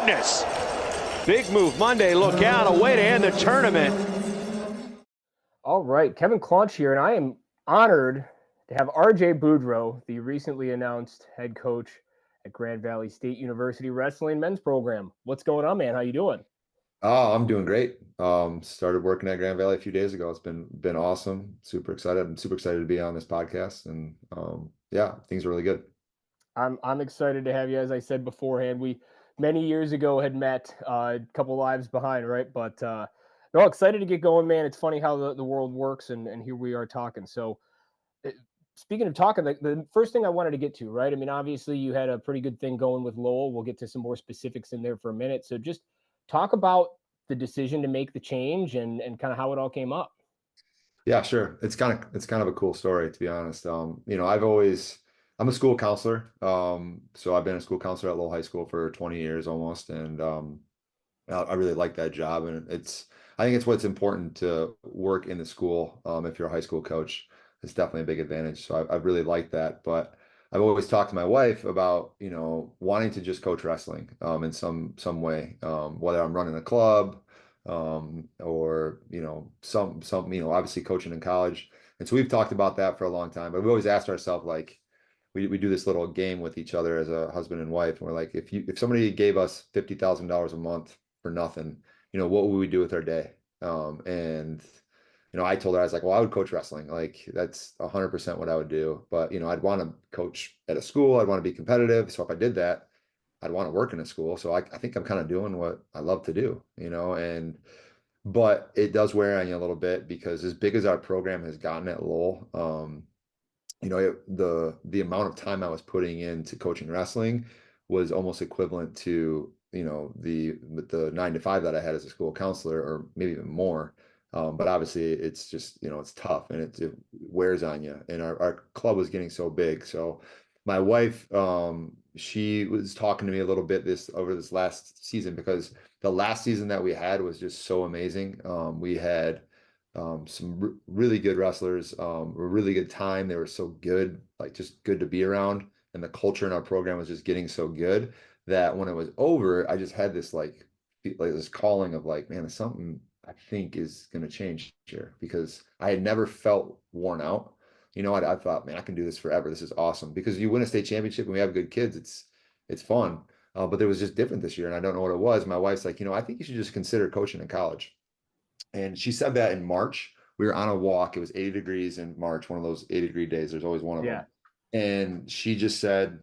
goodness. Big move Monday. Look out. A way to end the tournament. All right. Kevin Claunch here, and I am honored to have RJ Boudro, the recently announced head coach at Grand Valley State University Wrestling Men's Program. What's going on, man? How you doing? Oh, I'm doing great. Started working at Grand Valley a few days ago. It's been awesome. Super excited. I'm super excited to be on this podcast, and yeah, things are really good. I'm excited to have you. As I said beforehand, we many years ago had met a couple lives behind, right? But no, excited to get going, man. It's funny how the world works, and here we are talking. So, speaking of talking, the first thing I wanted to get to, right? I mean, obviously, you had a pretty good thing going with Lowell. We'll get to some more specifics in there for a minute. So, just talk about the decision to make the change and kind of how it all came up. Yeah, sure. It's kind of a cool story, to be honest. I'm a school counselor. So I've been a school counselor at Lowell High School for 20 years almost, and I really like that job. And I think it's what's important to work in the school. If you're a high school coach, it's definitely a big advantage. So I've really liked that. But I've always talked to my wife about, wanting to just coach wrestling, in some way, whether I'm running a club, or obviously coaching in college. And so we've talked about that for a long time, but we've always asked ourselves, like, we do this little game with each other as a husband and wife, and we're like, if somebody gave us $50,000 a month for nothing, what would we do with our day? And I told her, I was like, well, I would coach wrestling. Like, that's 100% what I would do. But I'd want to coach at a school. I'd want to be competitive. So if I did that, I'd want to work in a school. So I think I'm kind of doing what I love to do, but it does wear on you a little bit, because as big as our program has gotten at Lowell, the amount of time I was putting into coaching wrestling was almost equivalent to, the 9 to 5 that I had as a school counselor, or maybe even more. But obviously it's just, it's tough, and it wears on you. And our club was getting so big. So my wife, she was talking to me a little bit over this last season, because the last season that we had was just so amazing. We had some really good wrestlers, a really good time. They were so good, like just good to be around. And the culture in our program was just getting so good that when it was over, I just had this like this calling of like, man, there's something I think is going to change here, because I had never felt worn out. I thought, man, I can do this forever. This is awesome, because you win a state championship and we have good kids. It's fun. But it was just different this year, and I don't know what it was. My wife's like, I think you should just consider coaching in college. And she said that in March. We were on a walk. It was 80 degrees in March, one of those 80-degree days. There's always one of them. And she just said,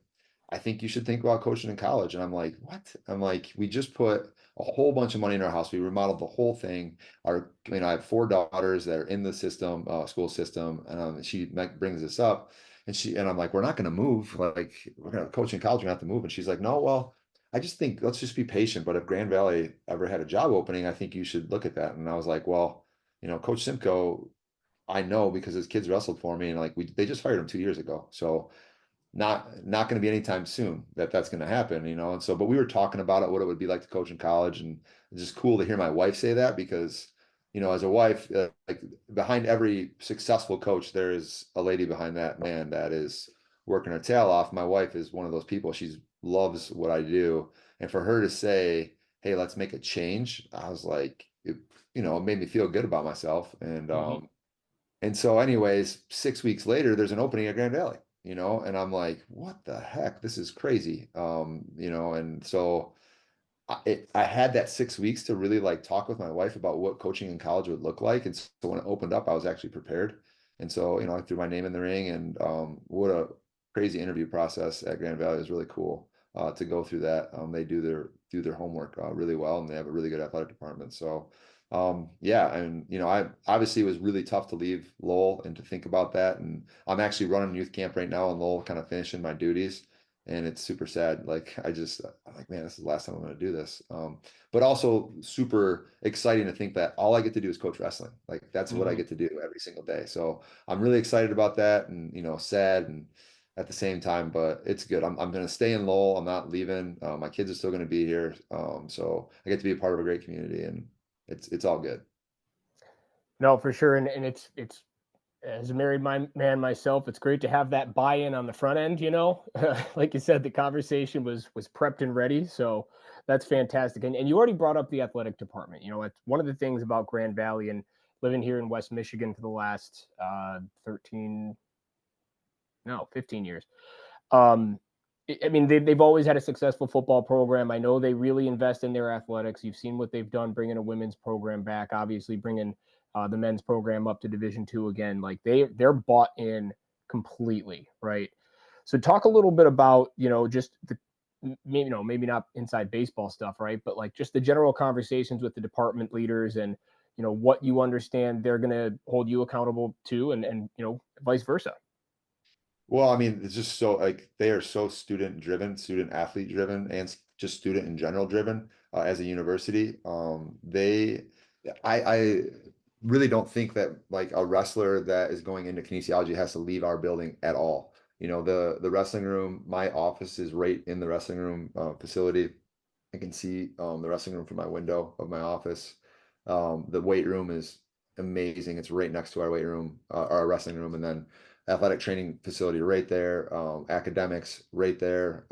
I think you should think about coaching in college. And I'm like, what? I'm like, we just put a whole bunch of money in our house. We remodeled the whole thing. I have 4 daughters that are in the system, school system. She brings this up, and I'm like, we're not going to move. Like, we're going to coach in college. We're going to have to move. And she's like, no, well, I just think let's just be patient. But if Grand Valley ever had a job opening, I think you should look at that. And I was like, well, Coach Simcoe, I know, because his kids wrestled for me, and like they just hired him 2 years ago. So not going to be anytime soon that's going to happen, And so, but we were talking about it, what it would be like to coach in college, and it's just cool to hear my wife say that, because, as a wife, like behind every successful coach, there is a lady behind that man that is working her tail off. My wife is one of those people. She loves what I do. And for her to say, hey, let's make a change, I was like, it made me feel good about myself. And so anyways, 6 weeks later, there's an opening at Grand Valley, and I'm like, what the heck? This is crazy. And so I had that 6 weeks to really like talk with my wife about what coaching in college would look like. And so when it opened up, I was actually prepared. And so, I threw my name in the ring, and what a crazy interview process at Grand Valley. Is really cool to go through that. They do their homework really well, and they have a really good athletic department. So yeah, and I obviously, it was really tough to leave Lowell and to think about that. And I'm actually running youth camp right now in Lowell, kind of finishing my duties. And it's super sad. Like, I'm like, man, this is the last time I'm going to do this. But also super exciting to think that all I get to do is coach wrestling. Like, that's what I get to do every single day. So I'm really excited about that, and, sad and at the same time, but it's good. I'm going to stay in Lowell. I'm not leaving. My kids are still going to be here. So I get to be a part of a great community, and it's all good. No, for sure. And it's as a married man myself, it's great to have that buy-in on the front end, you know. Like you said, the conversation was prepped and ready, so that's fantastic. And you already brought up the athletic department. You know, it's one of the things about Grand Valley and living here in West Michigan for the last 13, no, 15 years. Um, I mean, they've always had a successful football program. I know they really invest in their athletics. You've seen what they've done, bringing a women's program back, obviously bringing the men's program up to Division II again. Like they're bought in completely, right? So talk a little bit about, you know, just the maybe, you know, maybe not inside baseball stuff, right? But like just the general conversations with the department leaders and, you know, what you understand they're going to hold you accountable to, and you know, vice versa. Well, I mean, it's just so like they are so student driven, student athlete driven, and just student in general driven as a university. I really don't think that like a wrestler that is going into kinesiology has to leave our building at all. You know, the wrestling room, my office is right in the wrestling room facility. I can see the wrestling room from my window of my office. The weight room is amazing. It's right next to our weight room, our wrestling room, and then athletic training facility right there. Academics right there.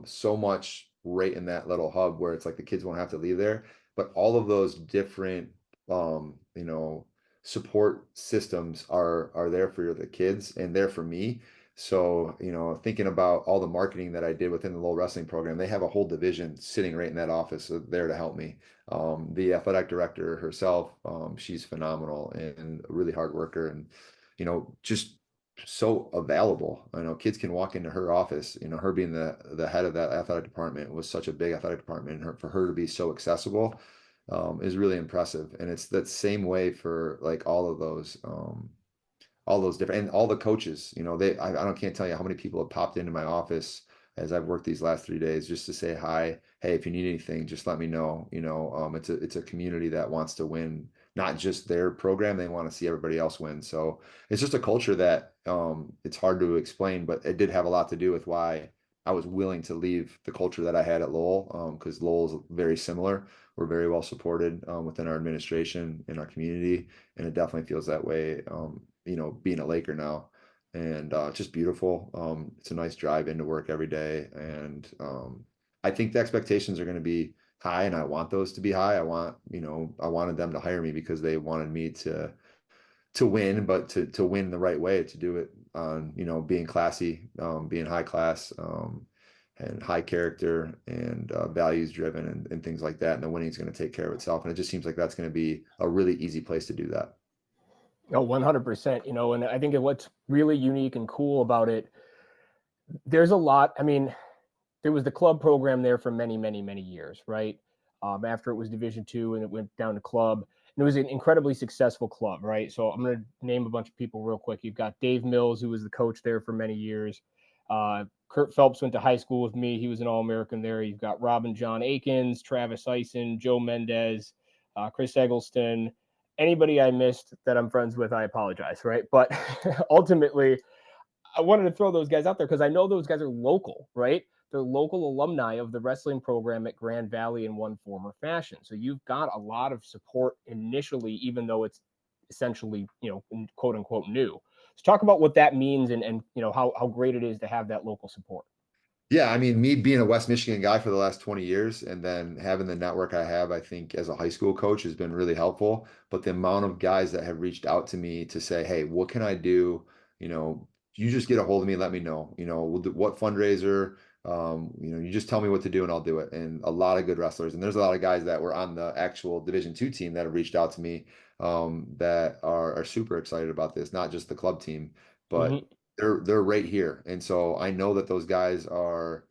So much right in that little hub where it's like the kids won't have to leave there. But all of those different, you know, support systems are there for the kids and there for me. So, you know, thinking about all the marketing that I did within the Lowell wrestling program, they have a whole division sitting right in that office there to help me. The athletic director herself, she's phenomenal and a really hard worker and, you know, just so available. I know kids can walk into her office, you know, her being the head of that athletic department was such a big athletic department and for her to be so accessible, is really impressive. And it's that same way for like all those different and all the coaches, you know, I don't can't tell you how many people have popped into my office as I've worked these last 3 days just to say hi. Hey, if you need anything, just let me know. You know, it's a community that wants to win, not just their program, they want to see everybody else win. So it's just a culture that it's hard to explain, but it did have a lot to do with why I was willing to leave the culture that I had at Lowell, because Lowell is very similar. We're very well supported within our administration in our community, and it definitely feels that way. You know, being a Laker now, and just beautiful. It's a nice drive into work every day, and I think the expectations are going to be high, and I want those to be high. I wanted them to hire me because they wanted me to win, but to win the right way, to do it on, you know, being classy, being high class, and high character and values driven and things like that. And the winning is going to take care of itself. And it just seems like that's going to be a really easy place to do that. Oh, 100%. You know, and I think what's really unique and cool about it, there's a lot. I mean, there was the club program there for many, many, many years, right? After it was Division II and it went down to club, and it was an incredibly successful club, right? So I'm going to name a bunch of people real quick. You've got Dave Mills, who was the coach there for many years. Kurt Phelps went to high school with me. He was an All-American there. You've got Robin John Akins, Travis Eisen, Joe Mendez, Chris Eggleston. Anybody I missed that I'm friends with, I apologize, right? But ultimately, I wanted to throw those guys out there because I know those guys are local, right? They're local alumni of the wrestling program at Grand Valley in one form or fashion. So you've got a lot of support initially, even though it's essentially, you know, quote unquote new. So talk about what that means and you know, how great it is to have that local support. Yeah, I mean, me being a West Michigan guy for the last 20 years and then having the network I have, I think as a high school coach has been really helpful. But the amount of guys that have reached out to me to say, hey, what can I do? You know, you just get a hold of me, let me know, you know, what fundraiser, you know, you just tell me what to do and I'll do it. And a lot of good wrestlers. And there's a lot of guys that were on the actual Division II team that have reached out to me, that are super excited about this, not just the club team, but Mm-hmm. they're right here. And so I know that those guys are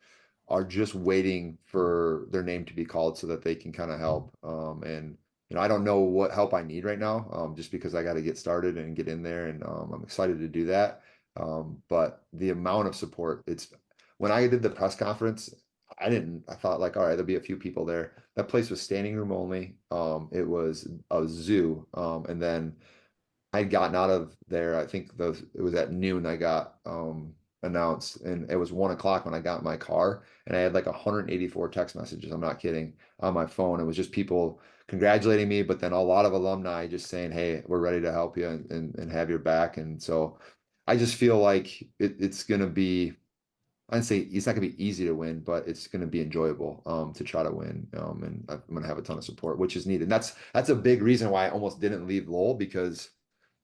just waiting for their name to be called so that they can kind of help. And you know, I don't know what help I need right now, just because I got to get started and get in there, and I'm excited to do that. But the amount of support, it's when I did the press conference, I thought like, all right, there'll be a few people there. That place was standing room only. It was a zoo. And then I'd gotten out of there. I think it was at noon. I got announced, and it was 1 o'clock when I got in my car, and I had like 184 text messages. I'm not kidding, on my phone. It was just people congratulating me, but then a lot of alumni just saying, "Hey, we're ready to help you and have your back." And so I just feel like it's going to be, I'd say it's not going to be easy to win, but it's going to be enjoyable to try to win. And I'm going to have a ton of support, which is needed. And that's a big reason why I almost didn't leave Lowell, because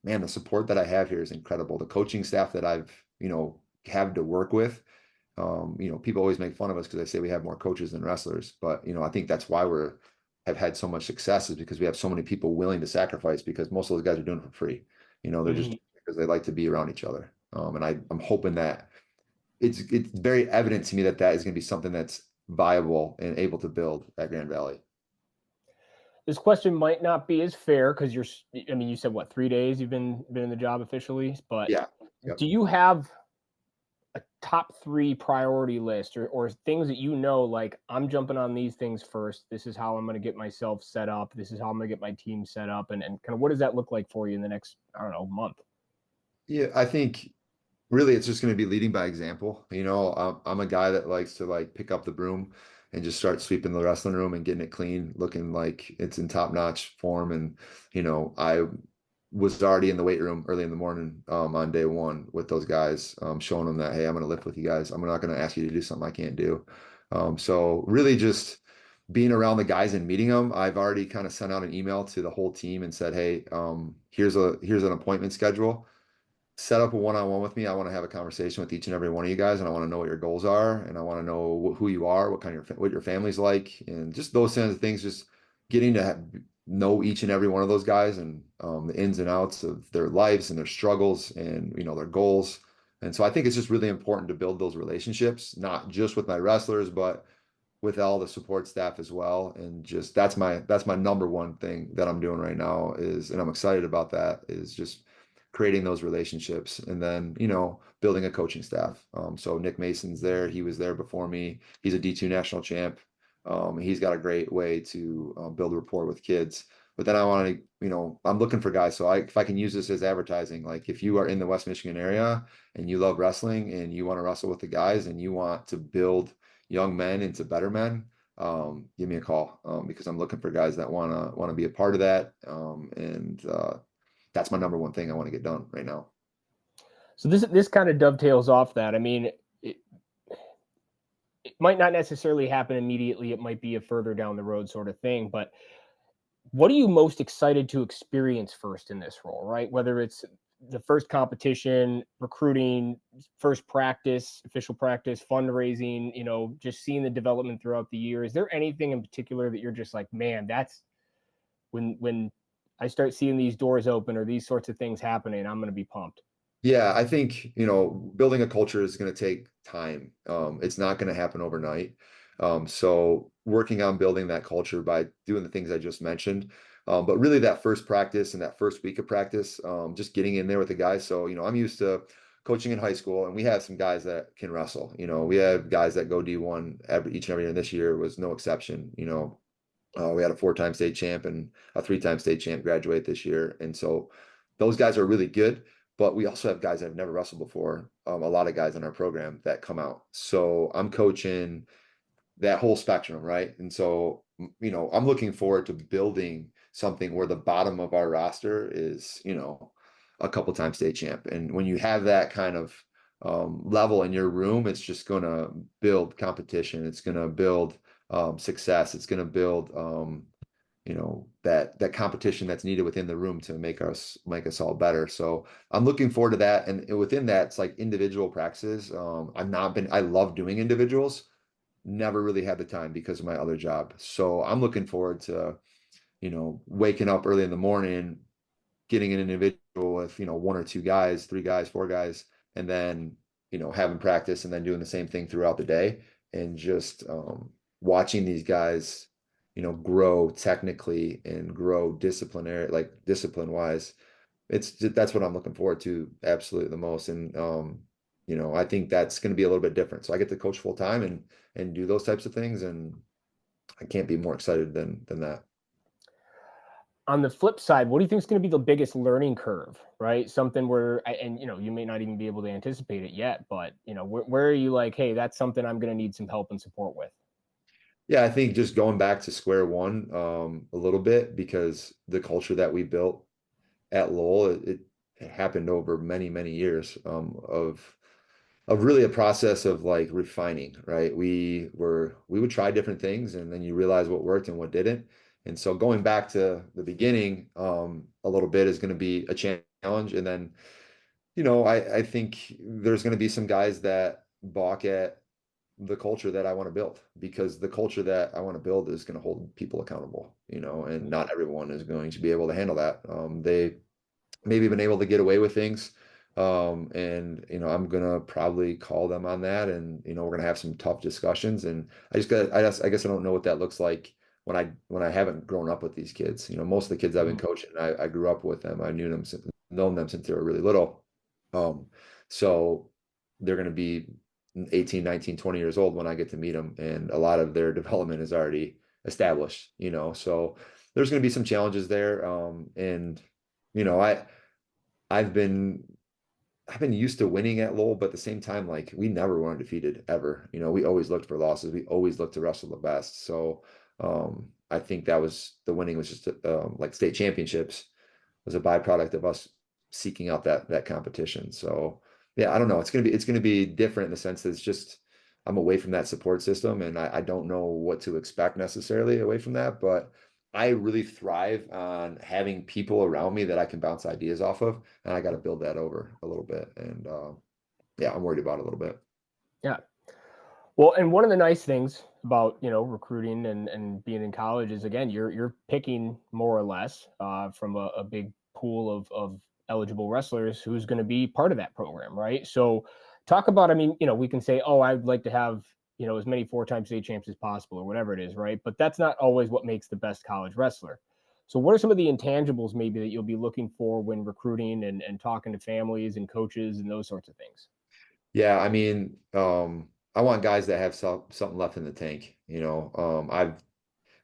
man, the support that I have here is incredible. The coaching staff that I've, have to work with, people always make fun of us because they say we have more coaches than wrestlers, but I think that's why have had so much success, is because we have so many people willing to sacrifice, because most of those guys are doing it for free. They're just because they like to be around each other. And I'm hoping that it's very evident to me that is going to be something that's viable and able to build at Grand Valley. This question might not be as fair because you said what, 3 days you've been in the job officially, but Yeah. Yep. Do you have a top 3 priority list or things that like, I'm jumping on these things first. This is how I'm going to get myself set up. This is how I'm going to get my team set up. And kind of what does that look like for you in the next, I don't know, month? Yeah, I think really it's just going to be leading by example. I'm a guy that likes to like pick up the broom and just start sweeping the wrestling room and getting it clean, looking like it's in top-notch form. And I was already in the weight room early in the morning on day one with those guys, showing them that, hey, I'm going to lift with you guys. I'm not going to ask you to do something I can't do. So really just being around the guys and meeting them. I've already kind of sent out an email to the whole team and said, hey, here's an appointment schedule. Set up a one-on-one with me. I want to have a conversation with each and every one of you guys, and I want to know what your goals are, and I want to know who you are, what your family's like, and just those kinds of things. Just getting to know each and every one of those guys, and the ins and outs of their lives and their struggles, and their goals. And so I think it's just really important to build those relationships, not just with my wrestlers, but with all the support staff as well. And just that's my number one thing that I'm doing right now is, and I'm excited about that, is just creating those relationships, and then building a coaching staff. So Nick Mason's there. He was there before me. He's a D2 national champ. He's got a great way to build a rapport with kids. But then I want to, I'm looking for guys. So if I can use this as advertising, like if you are in the West Michigan area and you love wrestling and you want to wrestle with the guys and you want to build young men into better men, give me a call, because I'm looking for guys that want to be a part of that. And that's my number one thing I want to get done right now. So this kind of dovetails off that. I mean, it might not necessarily happen immediately. It might be a further down the road sort of thing. But what are you most excited to experience first in this role, right? Whether it's the first competition, recruiting, first practice, official practice, fundraising, just seeing the development throughout the year. Is there anything in particular that you're just like, man, that's when I start seeing these doors open or these sorts of things happening, I'm going to be pumped? Yeah, I think, building a culture is going to take time. It's not going to happen overnight. So working on building that culture by doing the things I just mentioned. But really that first practice and that first week of practice, just getting in there with the guys. So, I'm used to coaching in high school, and we have some guys that can wrestle. We have guys that go D1 each and every year, and this year was no exception. We had a 4-time state champ and a 3-time state champ graduate this year. And so those guys are really good, but we also have guys that have never wrestled before. A lot of guys in our program that come out. So I'm coaching that whole spectrum, right? And so, I'm looking forward to building something where the bottom of our roster is, a couple times state champ. And when you have that kind of level in your room, it's just going to build competition. It's going to build success. It's going to build, that competition that's needed within the room to make us all better. So I'm looking forward to that. And within that, it's like individual practices. I love doing individuals, never really had the time because of my other job. So I'm looking forward to, waking up early in the morning, getting an individual with, 1 or 2 guys, 3 guys, 4 guys, and then, having practice and then doing the same thing throughout the day, and just watching these guys, grow technically and grow discipline wise. That's what I'm looking forward to absolutely the most. And, I think that's going to be a little bit different. So I get to coach full time and do those types of things. And I can't be more excited than that. on the flip side, what do you think is going to be the biggest learning curve, right? Something where, and you may not even be able to anticipate it yet, but where are you like, hey, that's something I'm going to need some help and support with? Yeah, I think just going back to square one a little bit, because the culture that we built at Lowell, it happened over many, many years of really a process of like refining, right? We would try different things, and then you realize what worked and what didn't. And so going back to the beginning, a little bit is going to be a challenge. And then, I think there's going to be some guys that balk at the culture that I want to build, because the culture that I want to build is going to hold people accountable, and not everyone is going to be able to handle that. They maybe been able to get away with things. And I'm gonna probably call them on that, and we're gonna have some tough discussions. And I guess I don't know what that looks like when I haven't grown up with these kids. Most of the kids I've been coaching, I grew up with them. I known them since they were really little. So they're gonna be 18, 19, 20 years old when I get to meet them, and a lot of their development is already established. So there's gonna be some challenges there. And you know, I I've been I've been used to winning at Lowell, but at the same time, like we never were undefeated ever. We always looked for losses. We always looked to wrestle the best. So I think that was the winning was just like state championships was a byproduct of us seeking out that competition. So yeah, I don't know. It's gonna be different in the sense that it's just I'm away from that support system, and I don't know what to expect necessarily away from that. But I really thrive on having people around me that I can bounce ideas off of, and I got to build that over a little bit. And yeah, I'm worried about it a little bit. Yeah. Well, and one of the nice things about recruiting and being in college is, again, you're picking more or less from a big pool of eligible wrestlers who's going to be part of that program, right? So talk about, I mean, we can say, oh, I'd like to have as many 4-time state champs as possible or whatever it is, right? But that's not always what makes the best college wrestler. So what are some of the intangibles maybe that you'll be looking for when recruiting and talking to families and coaches and those sorts of things? Yeah, I mean, I want guys that have something left in the tank. I've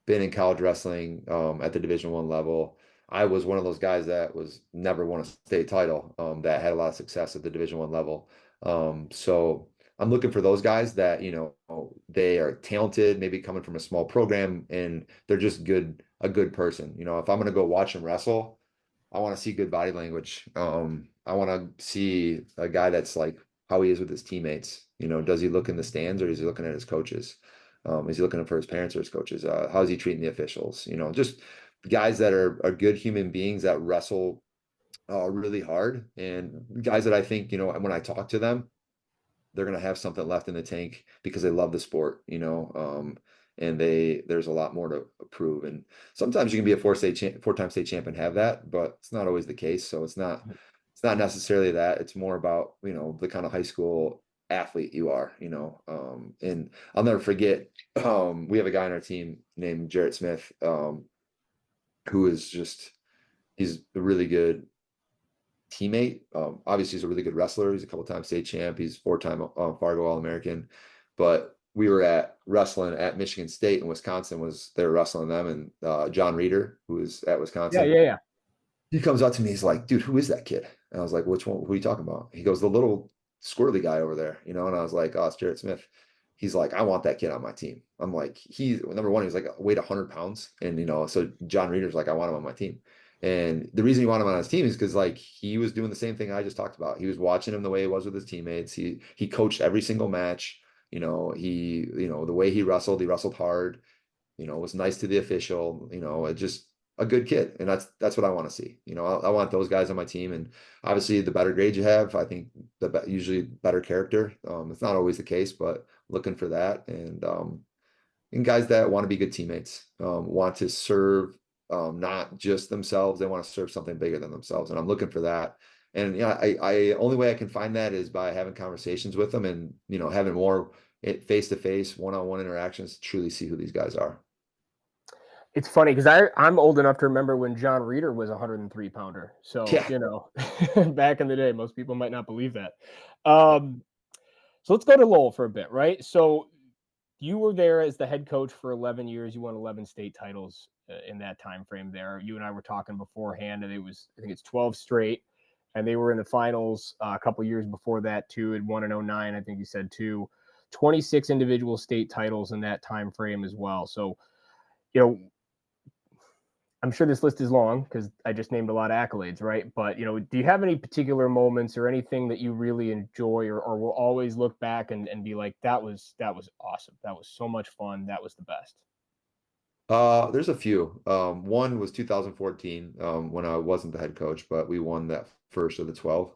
been in college wrestling at the Division I level. I was one of those guys that was never won a state title that had a lot of success at the Division I level. So I'm looking for those guys that they are talented, maybe coming from a small program, and they're just a good person. If I'm gonna go watch them wrestle, I want to see good body language. I want to see a guy that's like how he is with his teammates. Does he look in the stands, or is he looking at his coaches? Is he looking for his parents or his coaches? How is he treating the officials? Just guys that are good human beings that wrestle really hard, and guys that I think, when I talk to them, they're going to have something left in the tank because they love the sport, and there's a lot more to prove. And sometimes you can be a 4-time state champ and have that, but it's not always the case. So it's not necessarily that. It's more about, the kind of high school athlete you are, and I'll never forget, we have a guy on our team named Jarrett Smith, who is he's a really good teammate. Obviously, he's a really good wrestler. He's a couple times state champ. He's 4-time Fargo All-American. But we were at wrestling at Michigan State, and Wisconsin they were wrestling them, and John Reeder, who is at Yeah, Wisconsin, yeah, yeah. he comes up to me. He's like, "Dude, who is that kid?" And I was like, "Which one? Who are you talking about?" He goes, "The little squirrely guy over there," And I was like, "Oh, it's Jarrett Smith." He's like, "I want that kid on my team." I'm like, "He's number one." He's like, weighed 100 pounds, and so John Reeder's like, "I want him on my team." And the reason he wanted him on his team is because like he was doing the same thing I just talked about. He was watching him the way he was with his teammates. He coached every single match. The way he wrestled hard. Was nice to the official. It just a good kid, and that's what I want to see. I want those guys on my team, and obviously the better grade you have, I think usually better character. It's not always the case, but looking for that, and guys that want to be good teammates, want to serve, not just themselves. They want to serve something bigger than themselves, and I'm looking for that. And I only way I can find that is by having conversations with them, and having more face-to-face, one-on-one interactions to truly see who these guys are. It's funny because I'm old enough to remember when John Reeder was a 103 pounder. So, Yeah. back in the day, most people might not believe that. So let's go to Lowell for a bit, right? So you were there as the head coach for 11 years. You won 11 state titles in that time frame there. You and I were talking beforehand, and I think it's 12 straight, and they were in the finals a couple years before that too. Had won in 09, I think you said too. 26 individual state titles in that time frame as well. So, I'm sure this list is long because I just named a lot of accolades, right? But, do you have any particular moments or anything that you really enjoy or will always look back and be like, that was awesome. That was so much fun. That was the best. There's a few. One was 2014, when I wasn't the head coach, but we won that first of the 12.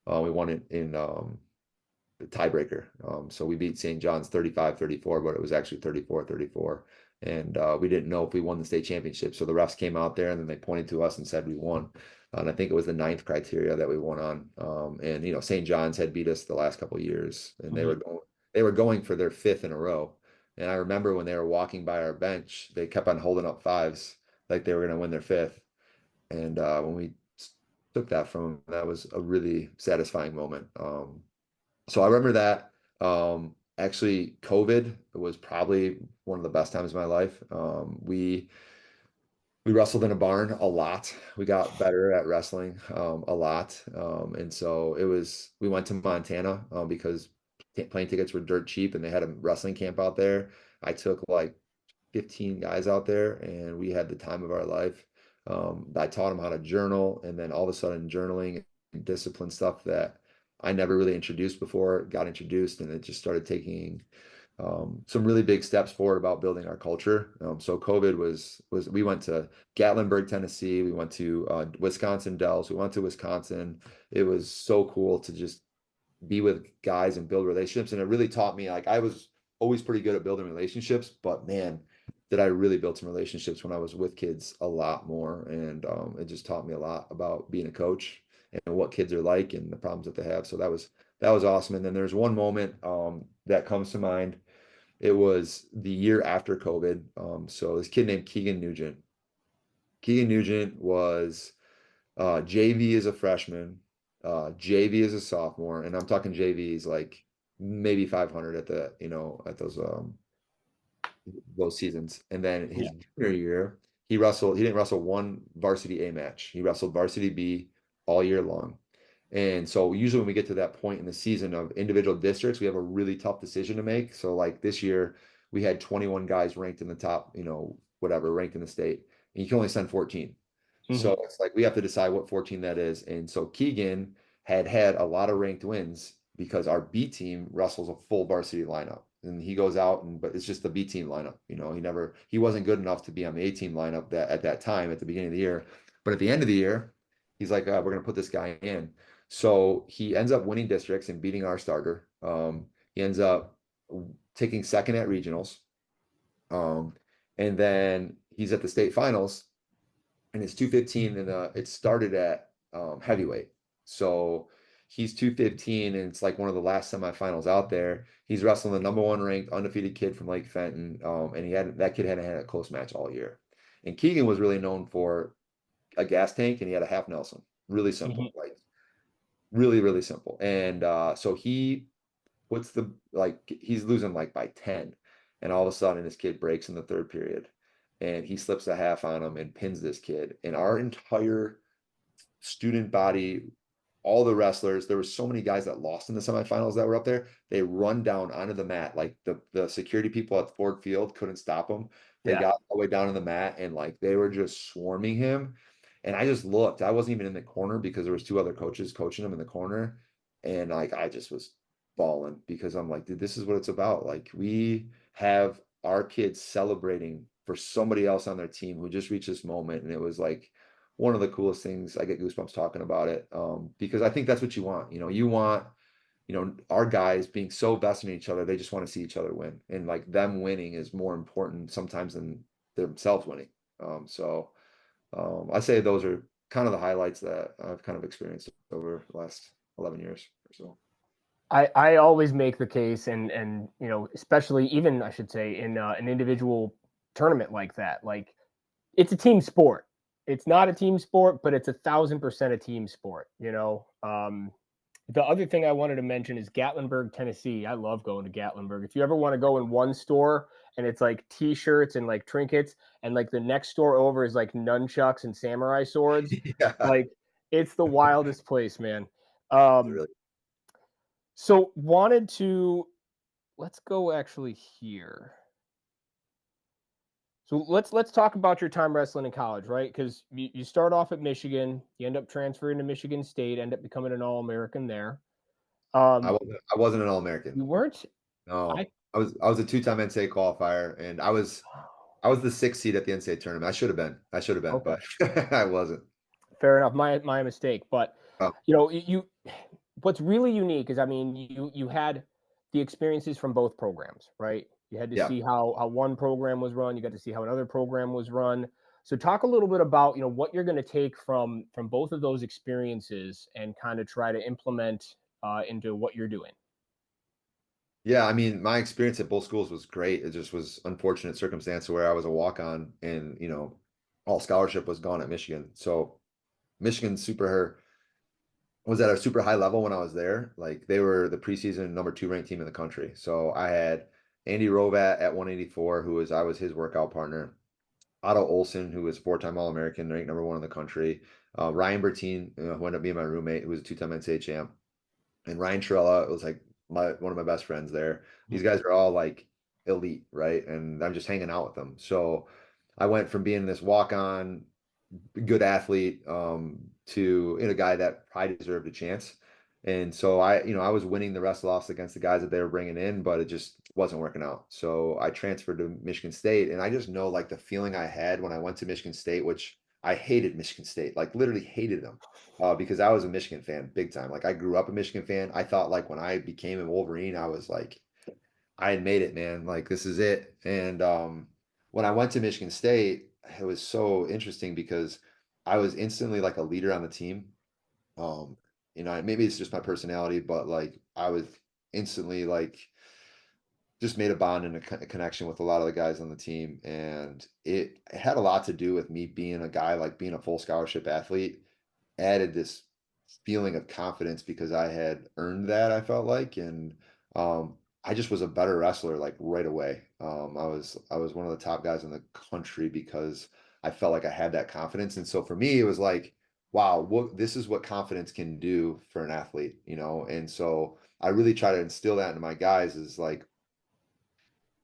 We won it in the tiebreaker. So we beat St. John's 35-34, but it was actually 34-34. And we didn't know if we won the state championship. So the refs came out there and then they pointed to us and said we won. And I think it was the 9th criteria that we won on. And St. John's had beat us the last couple of years, and they were going for their 5th in a row. And I remember when they were walking by our bench, they kept on holding up 5s like they were going to win their 5th. And when we took that from them, that was a really satisfying moment. So I remember that. Actually, COVID was probably one of the best times of my life. We wrestled in a barn a lot. We got better at wrestling a lot. And so we went to Montana because plane tickets were dirt cheap and they had a wrestling camp out there. I took like 15 guys out there and we had the time of our life. I taught them how to journal, and then all of a sudden journaling and discipline stuff that I never really introduced before got introduced, and it just started taking some really big steps forward about building our culture. So COVID was we went to Gatlinburg, Tennessee. We went to Wisconsin Dells. We went to Wisconsin. It was so cool to just be with guys and build relationships. And it really taught me, like, I was always pretty good at building relationships, but man, did I really build some relationships when I was with kids a lot more. And it just taught me a lot about being a coach and what kids are like and the problems that they have. So that was awesome. And then there's one moment that comes to mind. It was the year after COVID. So this kid named Keegan Nugent. Keegan Nugent was JV as a freshman, JV as a sophomore, and I'm talking JVs like maybe 500 at at those seasons. And then his junior year, he didn't wrestle one varsity A match. He wrestled varsity B all year long. And so usually when we get to that point in the season of individual districts, we have a really tough decision to make. So like this year, we had 21 guys ranked in the top, whatever, ranked in the state, and you can only send 14. So it's like we have to decide what 14 that is. And so Keegan had a lot of ranked wins because our B team wrestles a full varsity lineup. And he goes out but it's just the B team lineup. He wasn't good enough to be on the A team lineup at that time at the beginning of the year. But at the end of the year, he's like, we're going to put this guy in. So he ends up winning districts and beating our starter. He ends up taking second at regionals. And then he's at the state finals, and it's 215, and it started at heavyweight. So he's 215, and it's like one of the last semifinals out there. He's wrestling the #1 ranked undefeated kid from Lake Fenton, and that kid hadn't had a close match all year. And Keegan was really known for a gas tank, and he had a half Nelson. Really simple, like really, really simple. And so he's losing like by 10, and all of a sudden this kid breaks in the 3rd period. And he slips a half on him and pins this kid. And our entire student body, all the wrestlers, there were so many guys that lost in the semifinals that were up there. They run down onto the mat. Like the security people at Ford Field couldn't stop them. They got all the way down on the mat, and like they were just swarming him. And I just looked. I wasn't even in the corner because there was 2 other coaches coaching him in the corner. And like I just was bawling because I'm like, dude, this is what it's about. Like we have our kids celebrating for somebody else on their team who just reached this moment. And it was like one of the coolest things. I get goosebumps talking about it because I think that's what you want. You want, our guys being so vested in each other. They just want to see each other win. And like them winning is more important sometimes than themselves winning. I say those are kind of the highlights that I've kind of experienced over the last 11 years or so. I always make the case, and especially even I should say in an individual tournament like that, like it's a team sport. It's not a team sport, but it's 1,000% a team sport. The other thing I wanted to mention is Gatlinburg, Tennessee. I love going to Gatlinburg. If you ever want to go in one store and it's like t-shirts and like trinkets, and like the next store over is like nunchucks and samurai swords, Yeah. like it's the wildest place, man. Really. So wanted to let's go actually here. So let's talk about your time wrestling in college, right? Because you start off at Michigan, you end up transferring to Michigan State, end up becoming an All-American there. Um, I wasn't an All-American. you weren't. I No. I was a two-time NCAA qualifier, and I was the sixth seed at the NCAA tournament. I should have been, Okay, but I wasn't. fair enough. My mistake. But Oh, you what's really unique is, I mean, you had the experiences from both programs, right? You had to yeah. see how one program was run. You got to see how another program was run. So talk a little bit about what you're going to take from both of those experiences and kind of try to implement into what you're doing. Yeah, I mean, my experience at both schools was great. It just was unfortunate circumstance where I was a walk-on and, all scholarship was gone at Michigan. So Michigan was at a super high level when I was there. Like they were the preseason number 2 ranked team in the country. So I had Andy Rovat at 184, I was his workout partner. Otto Olson, who was 4-time All-American, ranked number 1 in the country. Ryan Bertine, who ended up being my roommate, who was a 2-time NCAA champ. And Ryan Trella was like one of my best friends there. These guys are all like elite, right? And I'm just hanging out with them. So I went from being this walk-on good athlete to a guy that probably deserved a chance. And so I was winning the wrestle-offs against the guys that they were bringing in, but it just wasn't working out. So I transferred to Michigan State, and I just know like the feeling I had when I went to Michigan State, which I hated Michigan State, like literally hated them, because I was a Michigan fan big time. Like I grew up a Michigan fan. I thought like when I became a Wolverine, I was like, I had made it, man. Like this is it. And when I went to Michigan State, it was so interesting because I was instantly like a leader on the team. Um, maybe it's just my personality, but like I was instantly like just made a bond and a connection with a lot of the guys on the team, and it had a lot to do with me being a guy like being a full scholarship athlete added this feeling of confidence because I had earned that, I felt like, and I just was a better wrestler like right away. I was one of the top guys in the country because I felt like I had that confidence. And so for me, it was like, wow, this is what confidence can do for an athlete. And so I really try to instill that into my guys is like,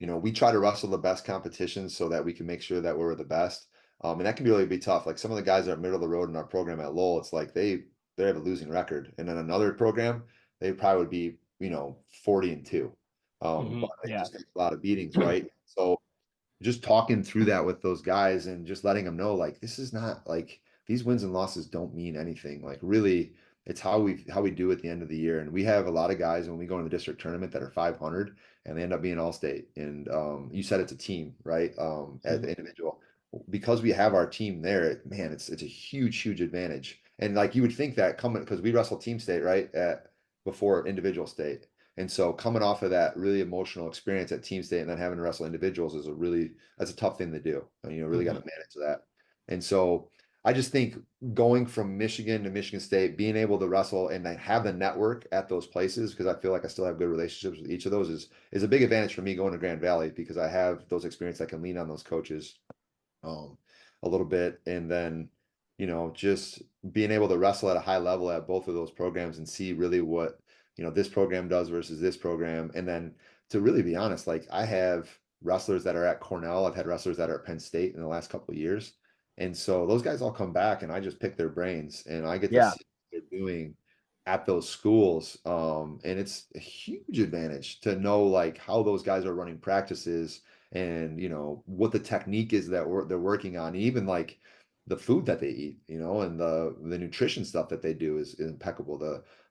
we try to wrestle the best competitions so that we can make sure that we're the best. And that can really be tough. Like some of the guys that are middle of the road in our program at Lowell, it's like they have a losing record. And then another program, they probably would be, 40-2. But they Yeah. just take a lot of beatings, right? So just talking through that with those guys and just letting them know like this is not like these wins and losses don't mean anything. Like really it's how we do at the end of the year. And we have a lot of guys when we go in the district tournament that are 500 and they end up being all state. And you said it's a team, right? As Mhm. the individual. Because we have our team there, man, it's a huge advantage. And like you would think that coming because we wrestle team state, right? At before individual state. And so coming off of that really emotional experience at team state and then having to wrestle individuals that's a tough thing to do. And, really got to Mhm. manage that. And so I just think going from Michigan to Michigan State, being able to wrestle and then have the network at those places, because I feel like I still have good relationships with each of those is a big advantage for me going to Grand Valley because I have those experiences. I can lean on those coaches um, a little bit. And then, just being able to wrestle at a high level at both of those programs and see really what, this program does versus this program. And then to really be honest, like I have wrestlers that are at Cornell, I've had wrestlers that are at Penn State in the last couple of years. And so those guys all come back and I just pick their brains and I get to Yeah. see what they're doing at those schools. And it's a huge advantage to know like how those guys are running practices and what the technique is that they're working on, even like the food that they eat, and the nutrition stuff that they do is impeccable.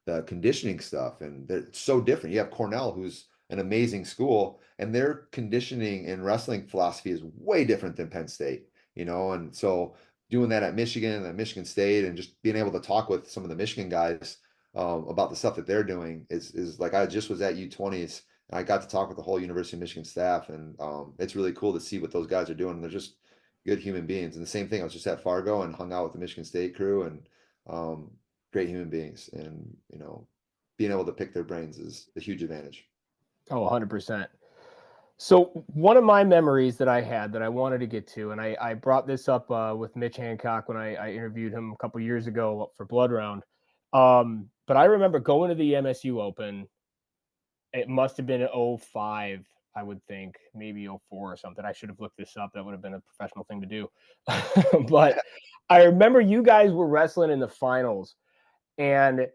The conditioning stuff, and they're so different. You have Cornell, who's an amazing school, and their conditioning and wrestling philosophy is way different than Penn State, and so doing that at Michigan and Michigan State, and just being able to talk with some of the Michigan guys about the stuff that they're doing is like I just was at U20s I got to talk with the whole University of Michigan staff, and it's really cool to see what those guys are doing. They're just good human beings. And the same thing, I was just at Fargo and hung out with the Michigan State crew and great human beings. And being able to pick their brains is a huge advantage. Oh, 100%. So one of my memories that I had that I wanted to get to, and I brought this up with Mich Hancock when I interviewed him a couple years ago for Blood Round. But I remember going to the MSU Open. It must have been 05, I would think, maybe 04 or something. I should have looked this up. That would have been a professional thing to do. But I remember you guys were wrestling in the finals, and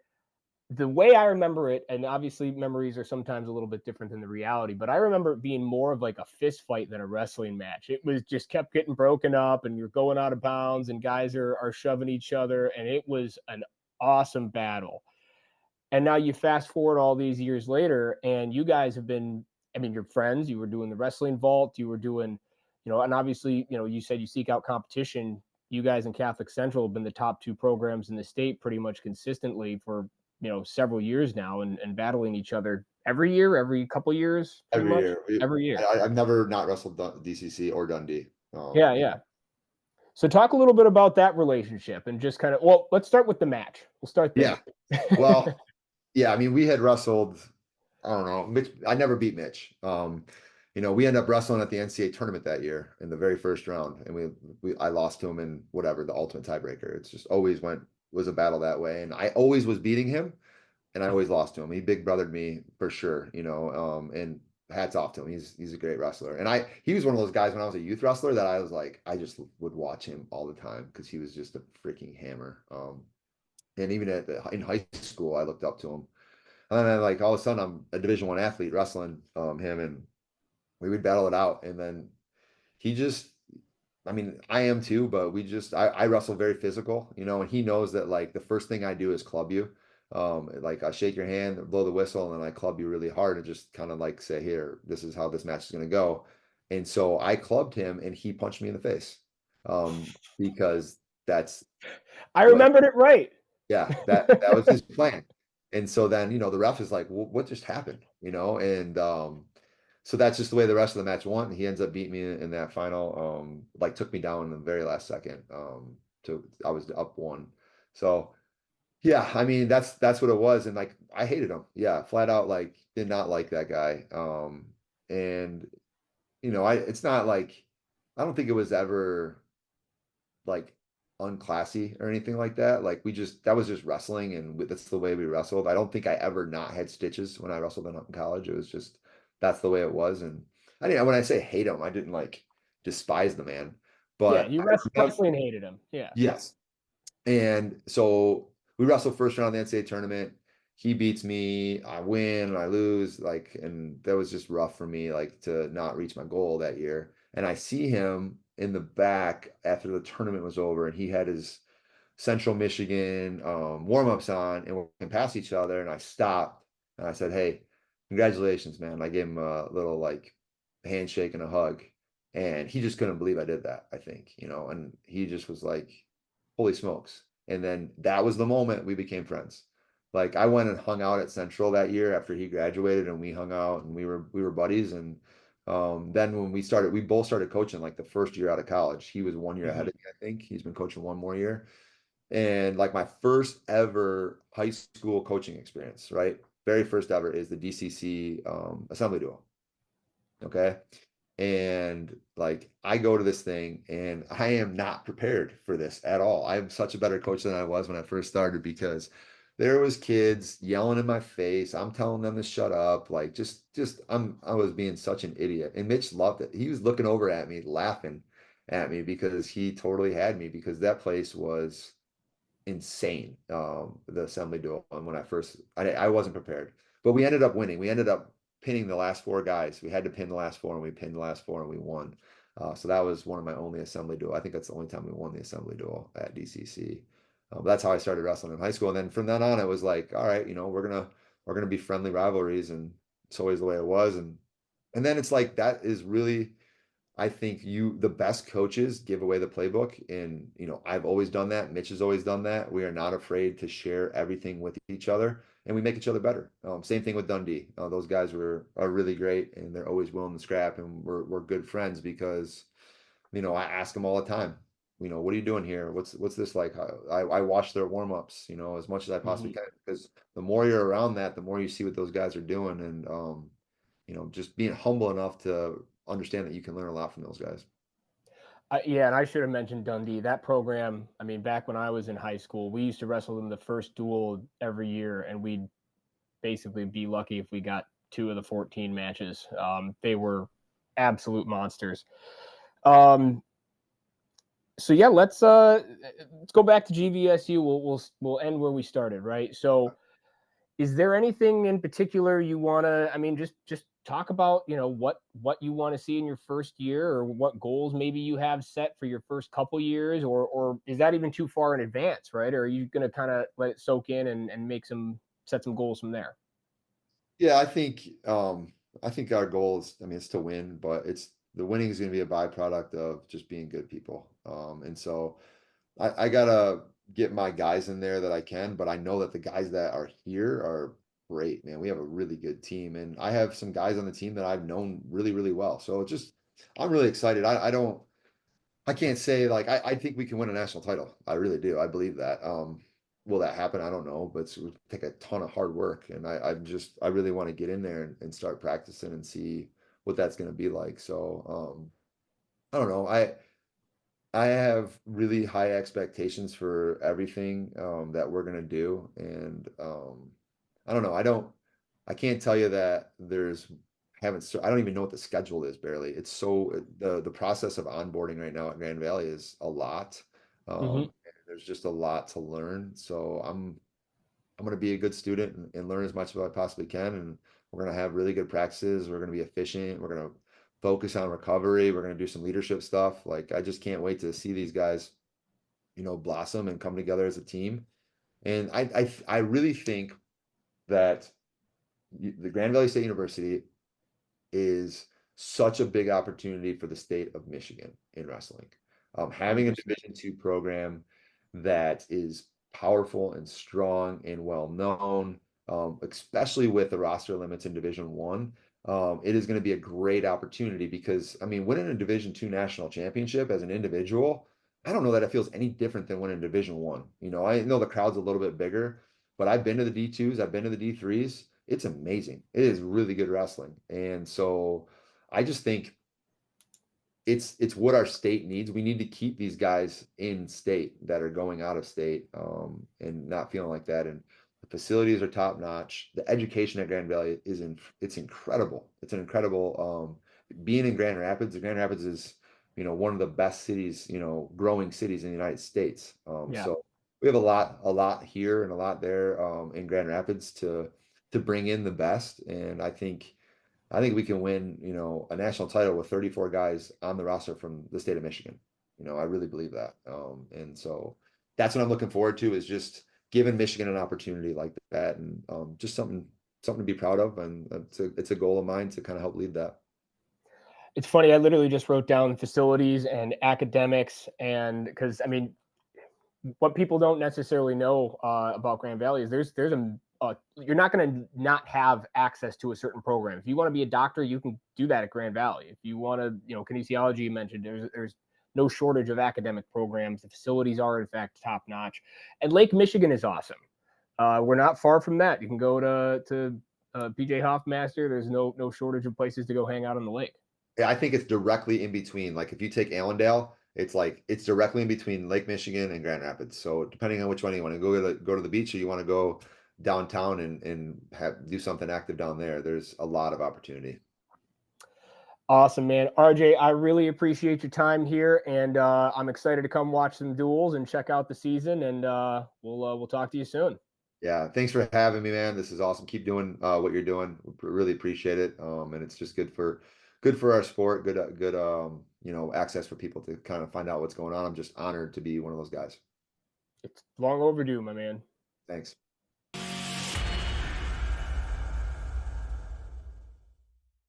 the way I remember it, and obviously memories are sometimes a little bit different than the reality, but I remember it being more of like a fist fight than a wrestling match. It was just kept getting broken up, and you're going out of bounds, and guys are shoving each other, and it was an awesome battle. And now you fast forward all these years later, and you guys have been, I mean, you're friends. You were doing the wrestling vault. You were doing, and obviously, you said you seek out competition. You guys in Catholic Central have been the top two programs in the state pretty much consistently for, several years now, and battling each other every year, every couple years, pretty Every much year. every year. I've never not wrestled DCC or Dundee. Yeah, yeah. So talk a little bit about that relationship and just kind of, well, let's start with the match. We'll start there. Yeah. Well, yeah, I mean, we had wrestled, I don't know, Mitch, I never beat Mitch. We ended up wrestling at the NCAA tournament that year in the very first round, and I lost to him in whatever, the ultimate tiebreaker. It's just always was a battle that way, and I always was beating him, and I always lost to him. He big brothered me for sure, and hats off to him. He's a great wrestler, and he was one of those guys when I was a youth wrestler that I was like, I just would watch him all the time because he was just a freaking hammer. And even in high school, I looked up to him. And then like all of a sudden I'm a Division I athlete wrestling him, and we would battle it out. And then he just, I mean, I am too, but I wrestle very physical, and he knows that like the first thing I do is club you. Like I shake your hand, blow the whistle, and then I club you really hard and just kind of like say, here, this is how this match is going to go. And so I clubbed him and he punched me in the face. Because that's I remembered it right. yeah, that was his plan. And so then, the ref is like, well, what just happened? And so that's just the way the rest of the match went. And he ends up beating me in that final, like took me down in the very last second. I was up one. So yeah, I mean, that's what it was. And like, I hated him. Yeah, flat out, like, did not like that guy. And it's not like, I don't think it was ever like unclassy or anything like that. Like that was just wrestling, and that's the way we wrestled. I don't think I ever not had stitches when I wrestled in college. It was just, that's the way it was. And I didn't, when I say hate him, I didn't like despise the man, Yeah, but you wrestling hated him. Yeah. yes. And so we wrestled first round of the NCAA tournament. He beats me, I win, I lose, like, and that was just rough for me, like, to not reach my goal that year. And I see him in the back after the tournament was over, and he had his Central Michigan warm-ups on, and we're walking past each other, and I stopped and I said, hey, congratulations, man. I gave him a little like handshake and a hug, and he just couldn't believe I did that, I think, and he just was like, holy smokes. And then that was the moment we became friends. Like I went and hung out at Central that year after he graduated, and we hung out and we were buddies. And then when we both started coaching like the first year out of college. He was 1 year ahead of me, I think. He's been coaching one more year. And like my first ever high school coaching experience, right? Very first ever is the DCC assembly duel. Okay. And like I go to this thing and I am not prepared for this at all. I'm such a better coach than I was when I first started, because there was kids yelling in my face. I'm telling them to shut up. Like I was being such an idiot. And Mitch loved it. He was looking over at me, laughing at me, because he totally had me, because that place was insane. The assembly duel. And when I wasn't prepared, but we ended up winning. We ended up pinning the last four guys. We had to pin the last four, and we pinned the last four, and we won. So that was one of my only assembly duel. I think that's the only time we won the assembly duel at DCC. That's how I started wrestling in high school. And then from then on, it was like, all right, we're gonna be friendly rivalries, and it's always the way it was. And then it's like, that is really, I think the best coaches give away the playbook. And, I've always done that. Mitch has always done that. We are not afraid to share everything with each other, and we make each other better. Same thing with Dundee. Those guys are really great, and they're always willing to scrap, and we're good friends because, I ask them all the time, what are you doing here? What's this like? I watch their warm-ups, as much as I possibly Mhm. can, because the more you're around that, the more you see what those guys are doing, and just being humble enough to understand that you can learn a lot from those guys. Yeah, and I should have mentioned Dundee. That program, I mean, back when I was in high school, we used to wrestle them the first duel every year, and we'd basically be lucky if we got 2 of the 14 matches. They were absolute monsters. Um, so yeah, let's go back to GVSU. We'll end where we started, right? So is there anything in particular you want to, I mean, just talk about, what you want to see in your first year, or what goals maybe you have set for your first couple years, or is that even too far in advance, right? Or are you going to kind of let it soak in and set some goals from there? Yeah, I think our goal is, I mean, it's to win, but the winning is going to be a byproduct of just being good people. And so I gotta get my guys in there that I can, but I know that the guys that are here are great, man. We have a really good team, and I have some guys on the team that I've known really, really well. So I'm really excited. I can't say like I think we can win a national title. I really do. I believe that. Will that happen? I don't know, but it would take a ton of hard work, and I really want to get in there and start practicing and see what that's going to be like. So I don't know. I have really high expectations for everything that we're gonna do, and I don't know. I can't tell you that I don't even know what the schedule is barely. It's so the process of onboarding right now at Grand Valley is a lot. Hmm. And there's just a lot to learn. So I'm going to be a good student and learn as much as I possibly can. And we're going to have really good practices. We're going to be efficient. We're going to focus on recovery. We're going to do some leadership stuff. Like, I just can't wait to see these guys, blossom and come together as a team. And I really think that the Grand Valley State University is such a big opportunity for the state of Michigan in wrestling. Having a 100%. Division II program that is powerful and strong and well known, especially with the roster limits in Division I, it is going to be a great opportunity because, I mean, winning a Division II national championship as an individual, I don't know that it feels any different than winning Division I. I know the crowd's a little bit bigger, but I've been to the D2s, I've been to the D3s. It's amazing. It is really good wrestling. And so I just think it's what our state needs. We need to keep these guys in state that are going out of state, and not feeling like that. And the facilities are top notch. The education at Grand Valley it's incredible. It's an incredible being in Grand Rapids. Grand Rapids is, one of the best cities, growing cities in the United States. Yeah. So we have a lot here and a lot there in Grand Rapids to bring in the best. And I think we can win, a national title with 34 guys on the roster from the state of Michigan. I really believe that. And so that's what I'm looking forward to, is just giving Michigan an opportunity like that, and just something to be proud of. And it's a goal of mine to kind of help lead that. It's funny. I literally just wrote down facilities and academics, and because I mean, what people don't necessarily know about Grand Valley is there's a you're not going to not have access to a certain program. If you want to be a doctor, you can do that at Grand Valley. If you want to, kinesiology, you mentioned, there's no shortage of academic programs. The facilities are in fact top notch, and Lake Michigan is awesome. We're not far from that. You can go to PJ Hoffmaster. There's no shortage of places to go hang out on the lake. Yeah, I think it's directly in between. Like, if you take Allendale, it's directly in between Lake Michigan and Grand Rapids. So depending on which one you want to go to the beach, or you want to go downtown and do something active down there, there's a lot of opportunity. Awesome, man. RJ, I really appreciate your time here, and I'm excited to come watch some duels and check out the season. And we'll talk to you soon. Yeah, thanks for having me, man. This is awesome. Keep doing what you're doing. We really appreciate it. And it's just good for our sport. Good access for people to kind of find out what's going on. I'm just honored to be one of those guys. It's long overdue, my man. Thanks.